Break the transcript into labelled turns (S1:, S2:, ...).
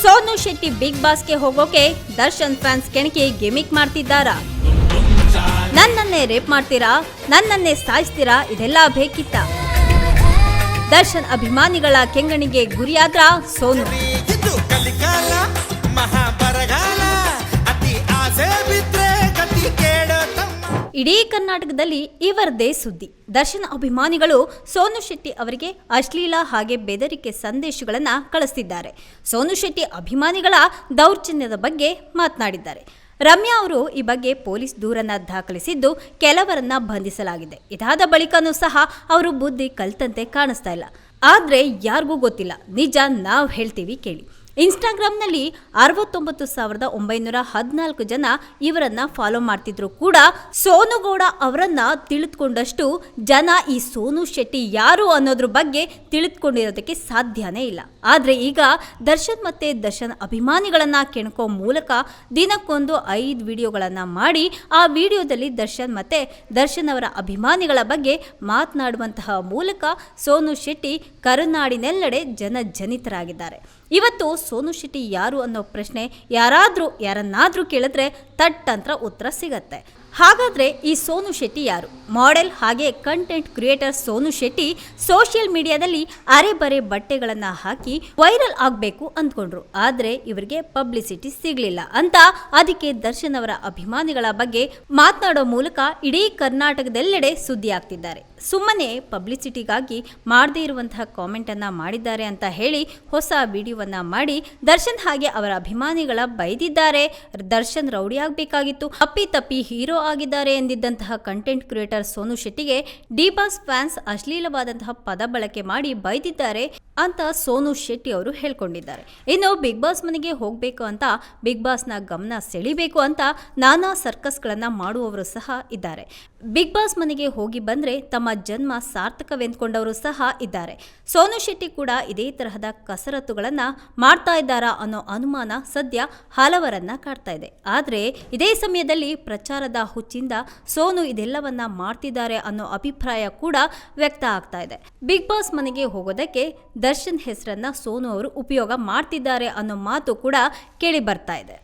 S1: Sonu Shetty big ಬಾಸ್ಗೆ ಹೋಗೋಕೆ Darshan fans ಕೆಣಕಿ gimmick ಮಾಡ್ತಿದ್ದಾರಾ? ನನ್ನನ್ನೇ rape ಮಾಡ್ತೀರಾ, ನನ್ನನ್ನೇ ಸಾಯಿಸ್ತೀರಾ, ಇದೆಲ್ಲ ಬೇಕಿತ್ತ? ದರ್ಶನ್ ಅಭಿಮಾನಿಗಳ ಕೆಂಗಣಿಗೆ ಗುರಿಯಾದ್ರ ಸೋನು. ಇಡೀ ಕರ್ನಾಟಕದಲ್ಲಿ ಇವರದೇ ಸುದ್ದಿ. ದರ್ಶನ್ ಅಭಿಮಾನಿಗಳು ಸೋನು ಶೆಟ್ಟಿ ಅವರಿಗೆ ಅಶ್ಲೀಲ ಹಾಗೆ ಬೆದರಿಕೆ ಸಂದೇಶಗಳನ್ನು ಕಳಿಸ್ತಿದ್ದಾರೆ. ಸೋನು ಶೆಟ್ಟಿ ಅಭಿಮಾನಿಗಳ ದೌರ್ಜನ್ಯದ ಬಗ್ಗೆ ಮಾತನಾಡಿದ್ದಾರೆ. ರಮ್ಯಾ ಅವರು ಈ ಬಗ್ಗೆ ಪೊಲೀಸ್ ದೂರನ್ನ ದಾಖಲಿಸಿದ್ದು ಕೆಲವರನ್ನ ಬಂಧಿಸಲಾಗಿದೆ. ಇದಾದ ಬಳಿಕನೂ ಸಹ ಅವರು ಬುದ್ಧಿ ಕಲ್ತಂತೆ ಕಾಣಿಸ್ತಾ ಇಲ್ಲ. ಆದ್ರೆ ಯಾರಿಗೂ ಗೊತ್ತಿಲ್ಲ, ನಿಜ ನಾವು ಹೇಳ್ತೀವಿ ಕೇಳಿ. ಇನ್ಸ್ಟಾಗ್ರಾಮ್ನಲ್ಲಿ 69,914 ಜನ ಇವರನ್ನ ಫಾಲೋ ಮಾಡ್ತಿದ್ರು ಕೂಡ ಸೋನುಗೌಡ ಅವರನ್ನ ತಿಳಿದುಕೊಂಡಷ್ಟು ಜನ ಈ ಸೋನು ಶೆಟ್ಟಿ ಯಾರು ಅನ್ನೋದ್ರ ಬಗ್ಗೆ ತಿಳಿದುಕೊಂಡಿರೋದಕ್ಕೆ ಸಾಧ್ಯನೇ ಇಲ್ಲ. ಆದ್ರೆ ಈಗ ದರ್ಶನ್ ಮತ್ತೆ ದರ್ಶನ್ ಅಭಿಮಾನಿಗಳನ್ನ ಕೆಣಕೋ ಮೂಲಕ ದಿನಕ್ಕೊಂದು 5 ವಿಡಿಯೋಗಳನ್ನ ಮಾಡಿ ಆ ವಿಡಿಯೋದಲ್ಲಿ ದರ್ಶನ್ ಮತ್ತೆ ದರ್ಶನ್ ಅವರ ಅಭಿಮಾನಿಗಳ ಬಗ್ಗೆ ಮಾತನಾಡುವಂತಹ ಮೂಲಕ ಸೋನು ಶೆಟ್ಟಿ ಕರುನಾಡಿನೆಲ್ಲೆಡೆ ಜನಜನಿತರಾಗಿದ್ದಾರೆ. ಇವತ್ತು ಸೋನು ಶೆಟ್ಟಿ ಯಾರು ಅನ್ನೋ ಪ್ರಶ್ನೆ ಯಾರನ್ನಾದ್ರೂ ಕೇಳಿದ್ರೆ ತಟ್ಟಂತ್ರ ಉತ್ತರ ಸಿಗತ್ತೆ. ಹಾಗಾದ್ರೆ ಈ ಸೋನು ಶೆಟ್ಟಿ ಯಾರು? ಮಾಡೆಲ್ ಹಾಗೆ content creator Sonu Shetty social ಮೀಡಿಯಾದಲ್ಲಿ ಅರೆಬರೆ ಬಟ್ಟೆಗಳನ್ನ ಹಾಕಿ ವೈರಲ್ ಆಗಬೇಕು ಅಂದ್ಕೊಂಡ್ರು. ಆದ್ರೆ ಇವರಿಗೆ ಪಬ್ಲಿಸಿಟಿ ಸಿಗ್ಲಿಲ್ಲ ಅಂತ ಅದಕ್ಕೆ ದರ್ಶನ್ ಅವರ ಅಭಿಮಾನಿಗಳ ಬಗ್ಗೆ ಮಾತನಾಡೋ ಮೂಲಕ ಇಡೀ ಕರ್ನಾಟಕದೆಲ್ಲೆಡೆ ಸುದ್ದಿ ಆಗ್ತಿದ್ದಾರೆ. ಸುಮ್ಮನೆ ಪಬ್ಲಿಸಿಟಿಗಾಗಿ ಮಾಡದೇ ಇರುವಂತಹ ಕಾಮೆಂಟ್ ಅನ್ನ ಮಾಡಿದ್ದಾರೆ ಅಂತ ಹೇಳಿ ಹೊಸ ವಿಡಿಯೋವನ್ನ ಮಾಡಿ ದರ್ಶನ್ ಹಾಗೆ ಅವರ ಅಭಿಮಾನಿಗಳ ಬೈದಿದ್ದಾರೆ. ದರ್ಶನ್ ರೌಡಿ ಆಗಬೇಕಾಗಿತ್ತು, ತಪ್ಪಿ ಹೀರೋ ಆಗಿದ್ದಾರೆ ಎಂದಿದ್ದಂತಹ ಕಂಟೆಂಟ್ ಕ್ರಿಯೇಟರ್ ಸೋನು ಶೆಟ್ಟಿಗೆ ಡಿ ಬಾಸ್ ಫ್ಯಾನ್ಸ್ ಅಶ್ಲೀಲವಾದಂತಹ ಪದ ಬಳಕೆ ಮಾಡಿ ಬೈದಿದ್ದಾರೆ ಅಂತ ಸೋನು ಶೆಟ್ಟಿ ಅವರು ಹೇಳ್ಕೊಂಡಿದ್ದಾರೆ. ಇನ್ನು ಬಿಗ್ ಬಾಸ್ ಮನೆಗೆ ಹೋಗಬೇಕು ಅಂತ, ಬಿಗ್ ಬಾಸ್ನ ಗಮನ ಸೆಳಿಬೇಕು ಅಂತ ನಾನಾ ಸರ್ಕಸ್ಗಳನ್ನ ಮಾಡುವವರು ಸಹ ಇದ್ದಾರೆ. ಬಿಗ್ ಬಾಸ್ ಮನೆಗೆ ಹೋಗಿ ಬಂದ್ರೆ ತಮ್ಮ ಜನ್ಮ ಸಾರ್ಥಕವೆಂದ್ಕೊಂಡವರು ಸಹ ಇದ್ದಾರೆ. ಸೋನು ಶೆಟ್ಟಿ ಕೂಡ ಇದೇ ತರಹದ ಕಸರತ್ತುಗಳನ್ನ ಮಾಡ್ತಾ ಇದ್ದಾರಾ ಅನ್ನೋ ಅನುಮಾನ ಸದ್ಯ ಹಲವರನ್ನ ಕಾಡ್ತಾ ಇದೆ. ಆದ್ರೆ ಇದೇ ಸಮಯದಲ್ಲಿ ಪ್ರಚಾರದ ಹುಚ್ಚಿಂದ ಸೋನು ಇದೆಲ್ಲವನ್ನ ಮಾಡ್ತಿದ್ದಾರೆ ಅನ್ನೋ ಅಭಿಪ್ರಾಯ ಕೂಡ ವ್ಯಕ್ತ ಆಗ್ತಾ ಇದೆ. ಬಿಗ್ ಬಾಸ್ ಮನೆಗೆ ಹೋಗೋದಕ್ಕೆ ದರ್ಶನ್ ಹೆಸರನ್ನ ಸೋನು ಅವರು ಉಪಯೋಗ ಮಾಡ್ತಿದ್ದಾರೆ ಅನ್ನೋ ಮಾತು ಕೂಡ ಕೇಳಿ ಬರ್ತಾ ಇದೆ.